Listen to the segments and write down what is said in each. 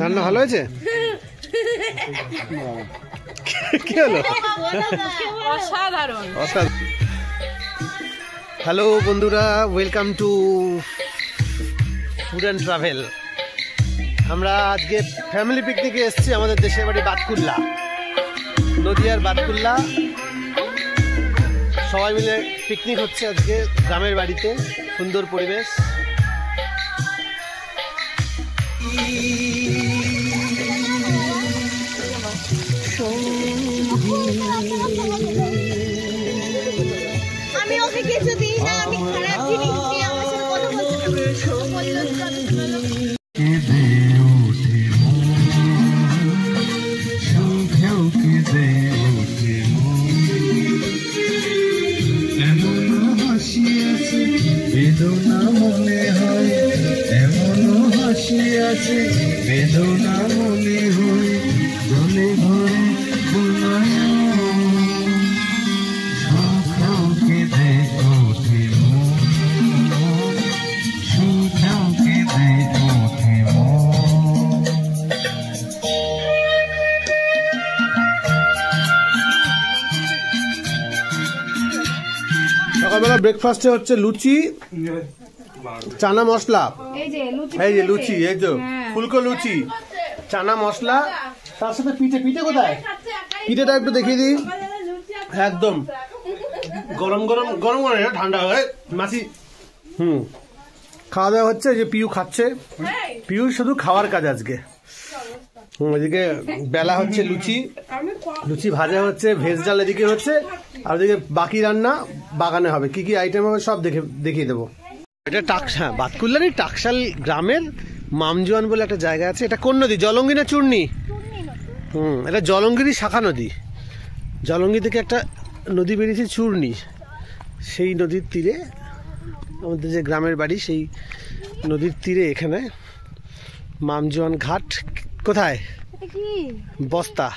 রান্না ভালো হয়েছে? কি হলো? অসাধারণ। হ্যালো বন্ধুরা, welcome to food and travel. আমরা আজকে ফ্যামিলি পিকনিকে এসেছি আমাদের দেশের বাড়ি বাতকুল্লা, নদিয়ার বাতকুল্লা। সবাই মিলে পিকনিক হচ্ছে আজকে গ্রামের বাড়িতে, সুন্দর পরিবেশ। আমি ওকে কিছু দিই না, আমি খারাপ জিনিস নিয়ে আমার সাথে কথা বেদনা মনে হয়, এমনও হাসি আছে, বেদনা মনে হয়, জলে ভরে সকালবেলা ব্রেকফাস্টে হচ্ছে লুচি, চানা মশলা, এই যে লুচি, এই তো ফুলকো লুচি, চানা মশলা, তার সাথে পিঠে। পিঠে কোথায়? পিঠেটা একটু দেখিয়ে দিই। একদম গরম গরম গরম গরম, ঠান্ডা হয়ে মাসি। খাওয়া দাওয়া হচ্ছে, যে পিউ খাচ্ছে। পিউ শুধু খাওয়ার কাজ আজকে। ওইদিকে বেলা হচ্ছে লুচি, লুচি ভাজা হচ্ছে, ভেজ ডাল এদিকে হচ্ছে, আর ওদিকে বাকি রান্না বাগানে হবে। কি কি আইটেম হবে সব দেখিয়ে দেবো। এটা টাকসা, বাতকুল্লারই টাকশাল গ্রামের মামজোয়ান বলে একটা জায়গা আছে। এটা কোন নদী? জলঙ্গি না চূর্ণি? এটা জলঙ্গিরই শাখা নদী। জলঙ্গি থেকে একটা নদী বেরিয়েছে চূর্ণি, সেই নদীর তীরে আমাদের যে গ্রামের বাড়ি, সেই নদীর তীরে এখানে মামজোয়ান ঘাট। কোথায়? বস্তা,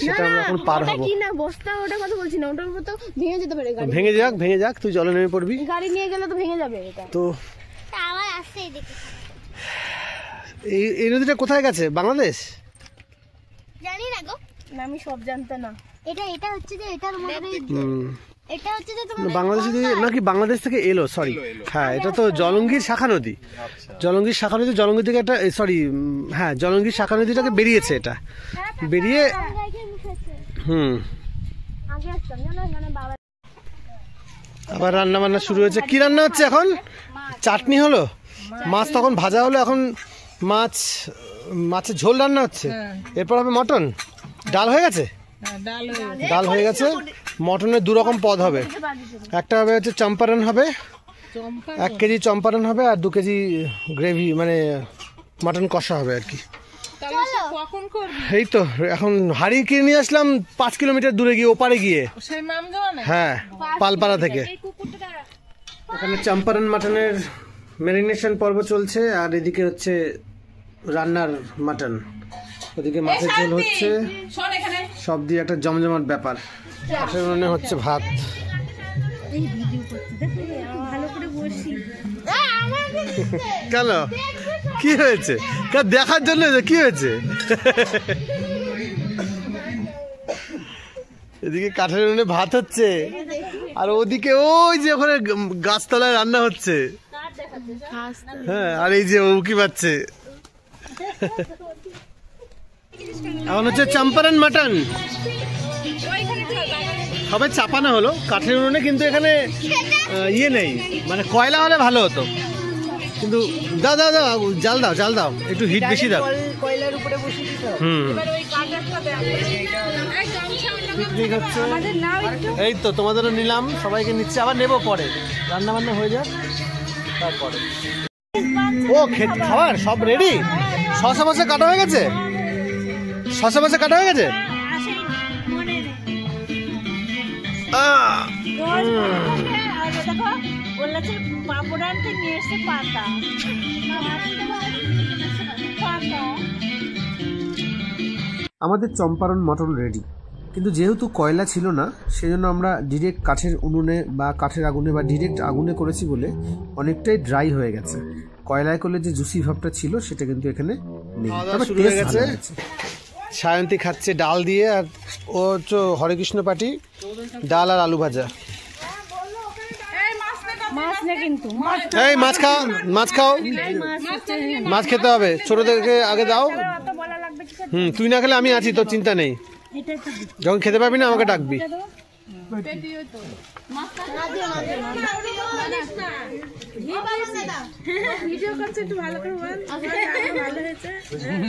সেটা আমরা এখন পার হবো। ভেঙে যাক, তুই জলে নেমে পড়বি। গাড়ি নিয়ে গেলে তো ভেঙে যাবে। তো এই নদীটা কোথায় গেছে? বাংলাদেশ? জানি না গো, আমি সব জানতে না। এটা হচ্ছে যে এটার মধ্যে এটা হচ্ছে যে বাংলাদেশ নাকি বাংলাদেশ থেকে এলো, সরি। হ্যাঁ, এটা তো জলঙ্গির শাখা নদী। জলঙ্গির শাখা নদী, জলঙ্গি থেকে একটা, সরি, হ্যাঁ জলঙ্গির শাখা নদীটাকে বেরিয়েছে। এটা বেরিয়ে আবার রান্না বান্না শুরু হয়েছে। কি রান্না হচ্ছে এখন? চাটনি হলো, মাছ তখন ভাজা হলো, এখন মাছের ঝোল রান্না হচ্ছে। এরপর হবে মটন। ডাল হয়ে গেছে? ডাল হয়ে গেছে। মটনের দু রকম পদ হবে, একটা হবে হচ্ছে চম্পারন হবে, 1 কেজি চম্পারন হবে, আর 2 কেজি গ্রেভি, মানে মটন কষা হবে আর কি। এই তো এখন হাড়ি কিনে নিয়ে আসলাম 5 কিলোমিটার দূরে গিয়ে, ওপারে গিয়ে। হ্যাঁ, পালপাড়া থেকে। এখানে চম্পারন মাটনের ম্যারিনেশন পর্ব চলছে, আর এদিকে হচ্ছে রান্নার মাটন, ওদিকে মাছের ঝোল হচ্ছে, সব দিয়ে একটা জমজমাট ব্যাপার। মনে হচ্ছে ভাত। কেন, কি হয়েছে? দেখার জন্য কি হয়েছে? এদিকে কাঠের উনুনে ভাত হচ্ছে, আর ওদিকে ওই যে ওখানে গাছতলায় রান্না হচ্ছে। হ্যাঁ, আর এই যে উকি পাচ্ছে। এখন হচ্ছে চম্পারন মাটন, সবাই চাপানো হলো কাঠের উনুনে, কিন্তু এখানে ইয়ে নেই, মানে কয়লা হলে ভালো হতো। কিন্তু দাও দাও দাও, জাল দাও, একটু হিট বেশি দাও। পিকনিক হচ্ছে, এই তো তোমাদেরও নিলাম, সবাইকে নিচ্ছে, আবার নেবো পরে, রান্না বান্না হয়ে যাক তারপরে। ও খাবার সব রেডি? শসা মশা কাটা হয়ে গেছে? শসা মশা কাটা হয়ে গেছে? আমাদের চম্পারন মটন রেডি। কিন্তু যেহেতু কয়লা ছিল না সেজন্য আমরা ডিরেক্ট কাঠের উনুনে বা কাঠের আগুনে বা ডিরেক্ট আগুনে করেছি বলে অনেকটাই ড্রাই হয়ে গেছে। কয়লায় করলে যে জুসি ভাবটা ছিল সেটা কিন্তু এখানে নেই। শুরু হয়ে গেছে, সায়ন্তী খাচ্ছে ডাল দিয়ে, আর ও হচ্ছে হরেকৃষ্ণ পাটি, ডাল আর আলু ভাজা। এই মাছ খাও, মাছ খাও, মাছ খেতে হবে, ছোটদেরকে আগে দাও। তুই না খেলে আমি আছি, তোর চিন্তা নেই, যখন খেতে পারবি না আমাকে ডাকবি।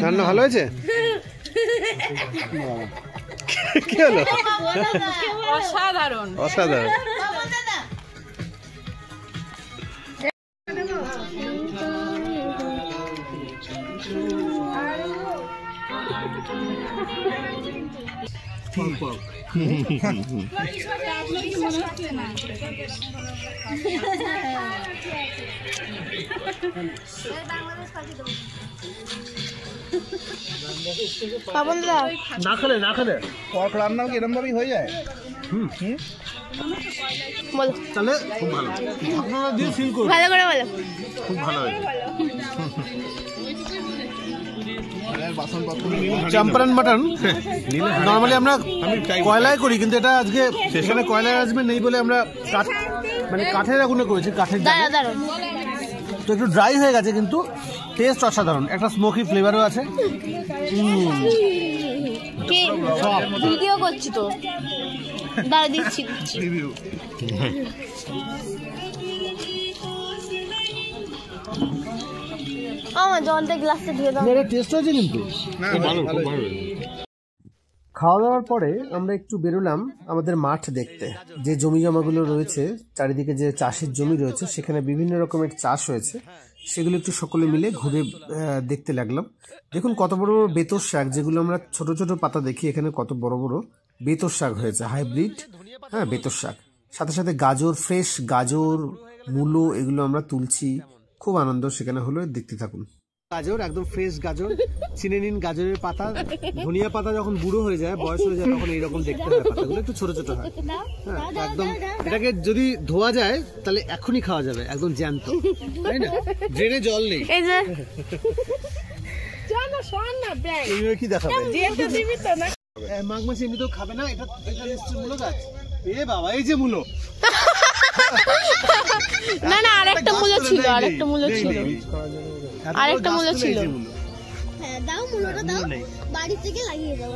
রান্না ভালো হয়েছে? কি হলো? অসাধারণ অসাধারণ। না খেলে পর্ক রান্নাও কি এরকম ভাবেই হয়ে যায়? তাহলে খুব ভালো, ভালো করে বলো, খুব ভালো হয়েছে। চাম্পারান মাটন নর্মালি আমরা কয়লায় করি, কিন্তু এটা আজকে সেখানে কয়লার আজমের নেই বলে আমরা মানে কাঠের আগুনে করেছি, কাঠের তো একটু ড্রাই হয়ে গেছে, কিন্তু টেস্ট অসাধারণ, একটা স্মোকি ফ্লেভারও আছে। ভিডিও করছি তো, দাঁড়া দিচ্ছি। আমার জলটা গ্লাসে ধুয়ে দাও। টেস্ট হয়েছে কিন্তু খাওয়া দাওয়ার পরে আমরা একটু বেরোলাম আমাদের মাঠ দেখতে, যে জমি জমাগুলো রয়েছে চারিদিকে, যে চাষের জমি রয়েছে সেখানে বিভিন্ন রকমের চাষ হয়েছে, সেগুলো একটু সকলে মিলে ঘুরে দেখতে লাগলাম। দেখুন কত বড় বড় বেতর শাক, যেগুলো আমরা ছোট ছোট পাতা দেখি, এখানে কত বড় বড় বেতর শাক হয়েছে, হাইব্রিড। হ্যাঁ, বেতর শাক, সাথে সাথে গাজর, ফ্রেশ গাজর, মূলো, এগুলো আমরা তুলছি। খুব আনন্দ সেখানে হলো, দেখতে থাকুন। গাজর, একদম ফ্রেশ গাজর, চিনে নিন। গাজরের পাতা, ধনিয়া পাতা যখন বুড়ো হয়ে যায়, বয়স হয়ে যায়, তখন এইরকম দেখতে হয়, পাতাগুলো একটু ছোট ছোট হয়। হ্যাঁ, একদম এটাকে যদি ধোয়া যায় তাহলে এখনই খাওয়া যাবে, একদম জ্যান্ত, তাই না? ড্রেনে জল নেই, কি দেখাবে? মাঘ মাসে এমনিতেও খাবে না। এটা নিশ্চয় মূলো গাছ। এ বাবা, এই যে মূলো। না না, আরেকটা মূলো ছিল, আরেকটা মূলো ছিল, আরেকটা মূলো ছিল। হ্যাঁ, দাও মূলোটা দাও, বাড়ি থেকে লাগিয়ে দাও।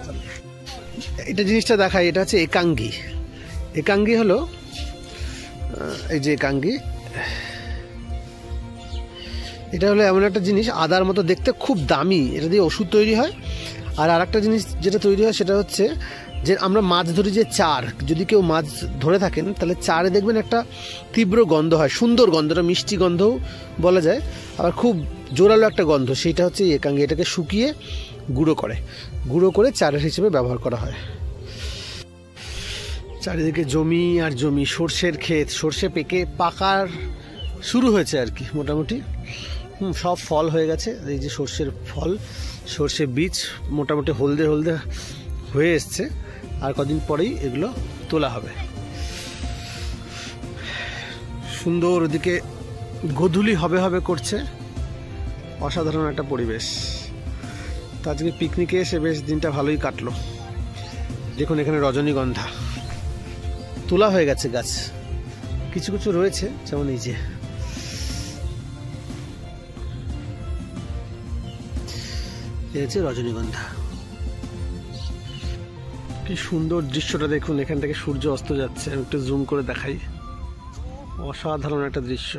এটা জিনিসটা দেখাই, এটা হচ্ছে একাঙ্গি। একাঙ্গি হলো এই যে একাঙ্গি, এটা হলো এমন একটা জিনিস, আদার মতো দেখতে, খুব দামি। এটা দিয়ে ওষুধ তৈরি হয়। আর আরেকটা জিনিস যেটা তৈরি হয় সেটা হচ্ছে যে আমরা মাছ ধরি, যে চার, যদি কেউ মাছ ধরে থাকেন তাহলে চারে দেখবেন একটা তীব্র গন্ধ হয়, সুন্দর গন্ধটা, মিষ্টি গন্ধও বলা যায়, আবার খুব জোরালো একটা গন্ধ, সেইটা হচ্ছে একাঙ্গি। এটাকে শুকিয়ে গুঁড়ো করে চারের হিসেবে ব্যবহার করা হয়। চারিদিকে জমি আর জমি, সর্ষের ক্ষেত, সর্ষে পেকে পাকার শুরু হয়েছে আর কি, মোটামুটি সব ফল হয়ে গেছে। এই যে সর্ষের ফল, সর্ষে বীজ মোটামুটি হলদে হলদে হয়ে এসছে, আর কদিন পরেই এগুলো তোলা হবে। সুন্দর, ওদিকে গোধূলি হবে করছে, অসাধারণ একটা পরিবেশ। তো আজকে পিকনিকে এসে বেশ দিনটা ভালোই কাটলো। দেখুন এখানে রজনীগন্ধা তোলা হয়ে গেছে, গাছ কিছু কিছু রয়েছে, যেমন এই যে রজনীগন্ধা। কি সুন্দর দৃশ্যটা দেখুন, এখান থেকে সূর্য অস্ত যাচ্ছে। আমি একটু জুম করে দেখাই, অসাধারণ একটা দৃশ্য।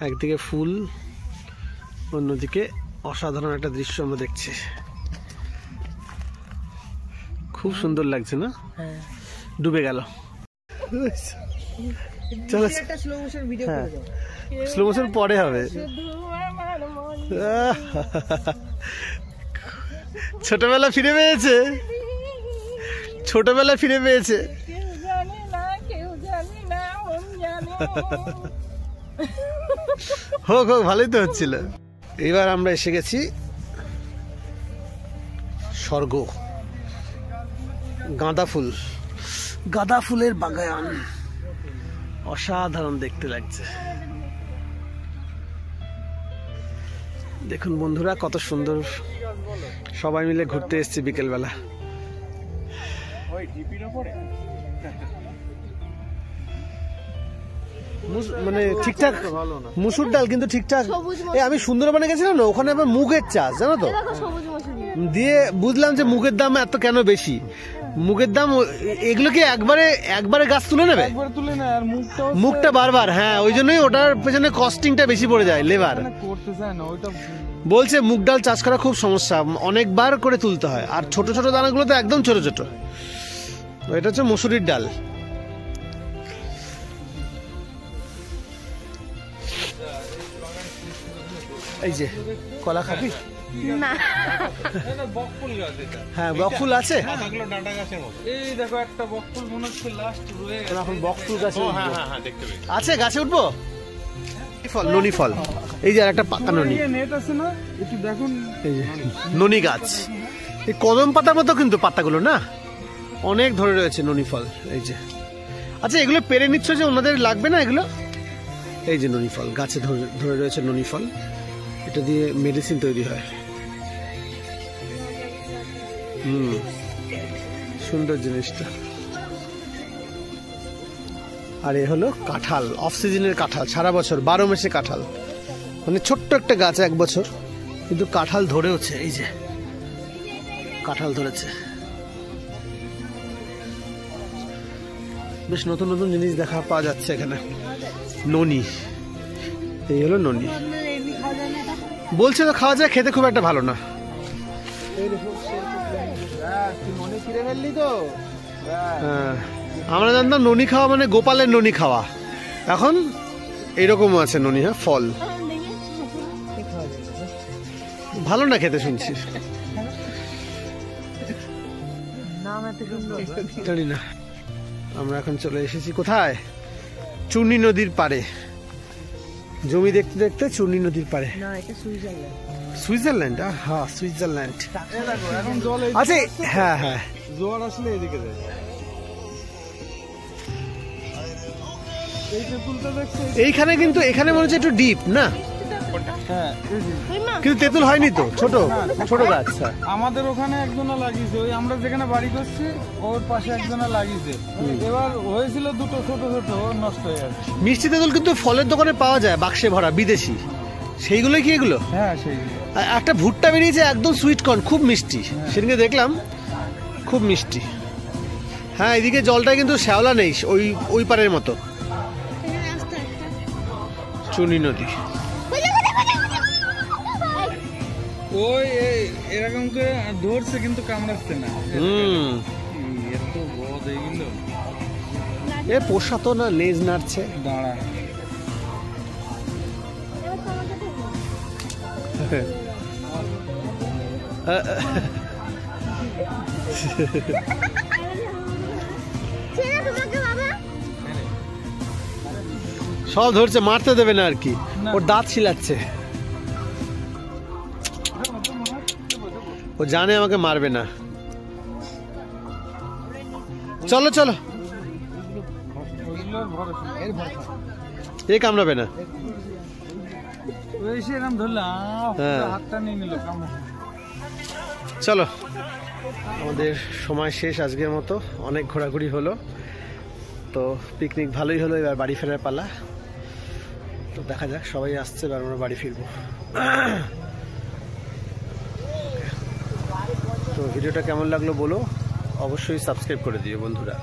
একদিকে ফুল, অন্যদিকে অসাধারণ একটা দৃশ্য আমরা দেখছি। খুব সুন্দর লাগছে না? ডুবে গেল। চলো স্লো মোশন পরে হবে। ছোটবেলা ফিরে পেয়েছে, ছোটবেলা ফিরে পেয়েছে। হোক হোক, ভালোই তো হচ্ছিল। এবার আমরা এসে গেছি স্বর্গ, গাঁদা ফুল, গাঁদা ফুলের বাগান, অসাধারণ দেখতে লাগছে। দেখুন বন্ধুরা কত সুন্দর, সবাই মিলে ঘুরতে এসেছি বিকেলবেলা। মানে ঠিকঠাক মুসুর ডাল কিন্তু ঠিকঠাক। আমি সুন্দরবনে গেছিলাম না, ওখানে আবার মুগের চাষ, জানো তো, দিয়ে বুঝলাম যে মুগের দাম এত কেন বেশি। মুগের দাম এগুলো কি একবারে গাছ তুলে নেবে, মুগটা বারবার, হ্যাঁ ওই জন্যই ওটার পেছনে কস্টিংটা বেশি পড়ে যায়, লেবার বলছে। মুগ ডাল চাষ করা খুব সমস্যা, অনেকবার করে তুলতে হয়, আর ছোট ছোট দানাগুলো তো একদম ছোট ছোট। এটা হচ্ছে মসুরির ডাল। এই যে কলা খাবি? না, হ্যাঁ বকফুল আছে, এখন বকফুল গাছে আছে, গাছে উঠবো। ফল, ননি ফল, এই যে একটা পাতা ননি, এই যে ননি গাছ, এই কদম পাতার মতো কিন্তু পাতাগুলো না, অনেক ধরে রয়েছে ননি ফল। এই যে আচ্ছা, এগুলো পেরে নিচ্ছ যে ওনাদের লাগবে না এগুলো? এই যে ননি ফল গাছে ধরে রয়েছে ননি ফল, এটা দিয়ে মেডিসিন তৈরি হয়। সুন্দর জিনিসটা। আর এ হলো কাঁঠাল, অফ সিজনের কাঁঠাল, সারা বছর 12 মাসে কাঁঠাল, মানে ছোট্ট একটা গাছ, 1 বছর, কিন্তু কাঁঠাল ধরেওছে। এই যে কাঁঠাল ধরেছে, বেশ নতুন নতুন জিনিস দেখা পাওয়া যাচ্ছে এখানে। ননি, এই হলো ননি, বলছে তো খাওয়া যায়, খেতে খুব একটা ভালো না। হ্যাঁ, আমরা জানতাম ননি খাওয়া মানে গোপালের ননি খাওয়া, এখন এইরকমও আছে ননি। হ্যাঁ, ফল ভালো না খেতে শুনছি, জানি না। আমরা এখন চলে এসেছি কোথায়? চূর্ণী নদীর পাড়ে, জমি দেখতে দেখতে চূর্ণী নদীর পাড়ে। সুইজারল্যান্ড, হ্যাঁ সুইজারল্যান্ড। আচ্ছা, হ্যাঁ হ্যাঁ, জোয়ার আসলে এদিকে যায়। এইখানে কিন্তু এখানে মনে হচ্ছে একটু ডিপ না, কিন্তু তেঁতুল হয়নি তো, ছোট ছোট গাছ। আমাদের ওখানে একজনা লাগিয়েছে, ওই আমরা যেখানে বাড়ি করছি ওর পাশে একজনা লাগিয়েছে, এবার হয়েছিল দুটো ছোট ছোট, নষ্ট হয়ে গেছে। মিষ্টি তেঁতুল কিন্তু ফলের দোকানে পাওয়া যায়, বাক্সে ভরা, বিদেশি, সেইগুলোই কি এগুলো? হ্যাঁ সেইগুলো। একটা ভুট্টা বেরিয়েছে একদম সুইট কর্ন, খুব মিষ্টি, সেদিনকে দেখলাম, খুব মিষ্টি। হ্যাঁ, এদিকে জলটা কিন্তু শ্যাওলা নেই, ওই পারের মতো। চূর্ণী নদী, ওই এরকম করে ধরছে কিন্তু কামড়াচ্ছে না। এত বড় এইগুলো, এ পোষা তো না, লেজ নাড়ছে। দাঁড়া, সব ধরছে, মারতে দেবে না আর কি, ওর দাঁত ছিলাচ্ছে, ও জানে আমাকে মারবে না। চলো চলো, এ কামড়াবে না। চলো, আমাদের সময় শেষ আজকের মতো, অনেক ঘোরাঘুরি হলো, তো পিকনিক ভালোই হলো, এবার বাড়ি ফেরার পালা। তো দেখা যাক, সবাই আসছে, এবার আমরা বাড়ি ফিরবো। তো ভিডিওটা কেমন লাগলো বলো, অবশ্যই সাবস্ক্রাইব করে দিও বন্ধুরা।